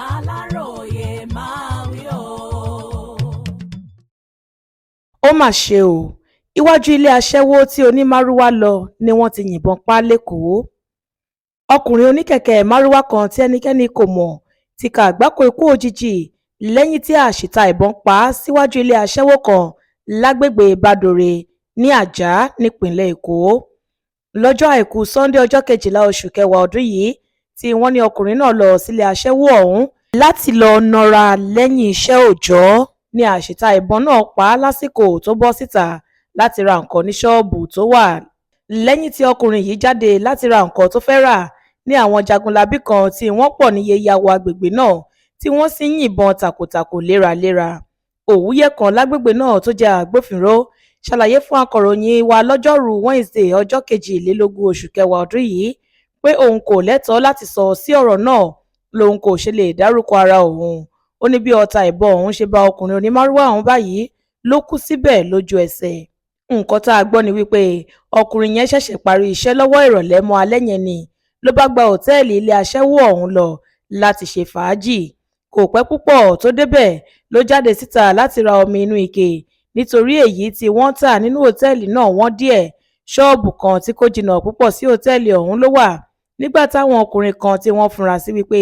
Aláròyé máa wí o. Ó mà ṣe o, iwájú ilé aṣẹ́wó tí onímàrúwá lọ ni wọ́n ti yìnbọn pa á lẹ́kọ̀ọ́. Ọkùnrin oníkẹ̀kẹ́ márúwá kan tí ẹnikẹ́ni kò mọ̀ ti ka àgbákò ikú òjijì lẹ́yìn tí àṣìta ìbọn pa á síwájú ilé aṣẹ́wó kan lágbègbè Badore ní Àjà nípìnlẹ̀ Èkó. Lọ́jọ́ Àìkú Sunday ọjọ́ 12 oṣù kẹwàá ọdún yìí tí wọ́n ní ọkùnrin náà lọ sílé aṣẹ́wó ọ̀hún láti lọ nọra lẹ́yìn iṣẹ́ òòjọ́ ní àṣìta ìbọn náà pa á lásìkò tó bọ́ síta láti ra nǹkan ní ṣọ́ọ̀bù tó wà. Lẹ́yìn tí ọkùnrin yìí jáde láti ra nǹkan tó fẹ́ rà ní àwọn jagunlabí kan tí wọ́n pọ̀ níye ya wọ agbègbè náà tí wọ́n sì ń yìnbọn takòtàkò léraléra. Òwúyẹ́ kan lágbègbè náà tó jẹ́ agbófinró ṣàlàyé fún akọ̀ròyìn wa lọ́jọ́rùú Wednesday ọjọ́ 22 oṣù kẹwàá ọdún yìí pé òun kò lẹ́tọ̀ọ́ láti sọ sí ọ̀rọ̀ náà lòun kò ṣe lè dárúkọ ara òun. Ó ní bí ọta ìbọn òun ṣe bá ọkùnrin onímàrúwá ọ̀hún báyìí ló kú síbẹ̀ lójú ẹsẹ̀. Nǹkan tá a gbọ́ ni wípé ọkùnrin yẹn ṣẹ̀ṣẹ̀ parí iṣẹ́ lọ́wọ́ ìrọ̀lẹ́ mọ́ alẹ́ yẹn ni ló bá gba òtẹ́ẹ̀lì ilé aṣẹ́wó ọ̀hún lọ láti ṣe fàájì. Kò pẹ́ púpọ̀ tó débẹ̀ ló jáde síta láti ra omi inú ike nítorí èyí tí wọ́n tà nínú òtẹ́ẹ̀lì náà wọ́n díẹ̀. Ṣọ́ọ̀bù kan tí kò jìnnà púpọ̀ sí òtẹ́ẹ̀lì ọ̀hún ló wà nígbà táwọn ọkùnrin kan tí wọ́n fura sí wípé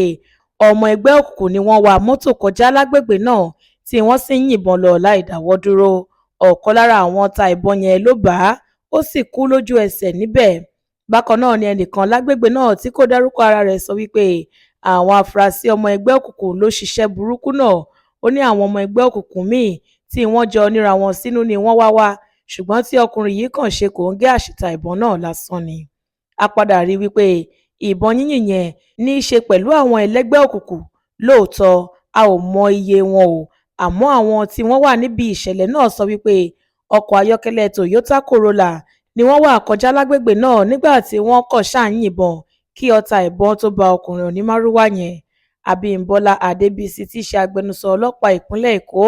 ọmọ ẹgbẹ́ òkùnkùn ni wọ́n wa mọ́tò kọjá lágbègbè náà tí wọ́n sì ń yìnbọn lọ láì dáwọ́ dúró. Ọ̀kan lára àwọn ọta ìbọn yẹn ló bá a, ó sì kú lójú ẹsẹ̀ níbẹ̀. Bákan náà ni ẹnìkan lágbègbè náà tí kò dárúkọ ara rẹ̀ sọ wípé àwọn afurasí ọmọ ẹgbẹ́ òkùnkùn ló ṣiṣẹ́ burúkú náà. Ó ní àwọn ọmọ ẹgbẹ́ òkùnkùn míì tí wọ́n jọ níra wọn sínú ni wọ́n wá ṣùgbọ́n tí ọkùnrin yìí kàn ṣe kòńgẹ́ àṣìta ìbọn náà lásán ni. A padà rí wípé ìbọn yínyìn yẹn ní í ṣe pẹ̀lú àwọn ẹlẹ́gbẹ́ òkùnkùn. Lóòótọ́ a ò mọ iye wọn o, àmọ́ àwọn tí wọ́n wà níbi ìṣẹ̀lẹ̀ náà sọ wípé ọkọ̀ ayọ́kẹ́lẹ́ Toyota Corolla ni wọ́n wà kọjá lágbègbè náà nígbà tí wọ́n kàn ṣáà ń yìnbọn kí ọta ìbọn tó bá ọkùnrin onímàrúwá yẹn. Abímbọ́lá Adébísí tí í ṣe agbẹnusọ ọlọ́pàá ìpínlẹ̀ Èkó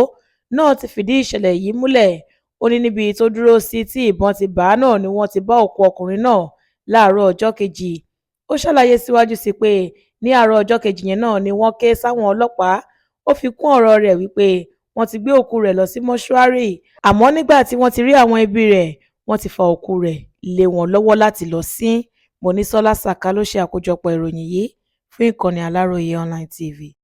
náà ti fìdí ìṣẹ̀lẹ̀ yìí múlẹ̀. Ó ní níbi tó dúró sí tí ìbọn ti bá náà ni wọ́n ti bá òkú ọkùnrin náà láàárọ̀ ọjọ́ kejì. Ó ṣàlàyé síwájú sí pé ní àárọ̀ ọjọ́ kejì yẹn náà ni wọ́n ké sáwọn ọlọ́pàá. Ó fi kún ọ̀rọ̀ rẹ̀ wípé wọ́n ti gbé òkú rẹ̀ lọ sí mọ́ṣúárì àmọ́ nígbà tí wọ́n ti rí àwọn ẹbí rẹ̀ wọ́n ti fa òkú rẹ̀ lé wọn lọ́wọ́ láti lọ sin. Monísọ́lá Sàká ló ṣe àkójọpọ̀ ìròyìn yìí fún ìkànnì Aláròyé Online TV.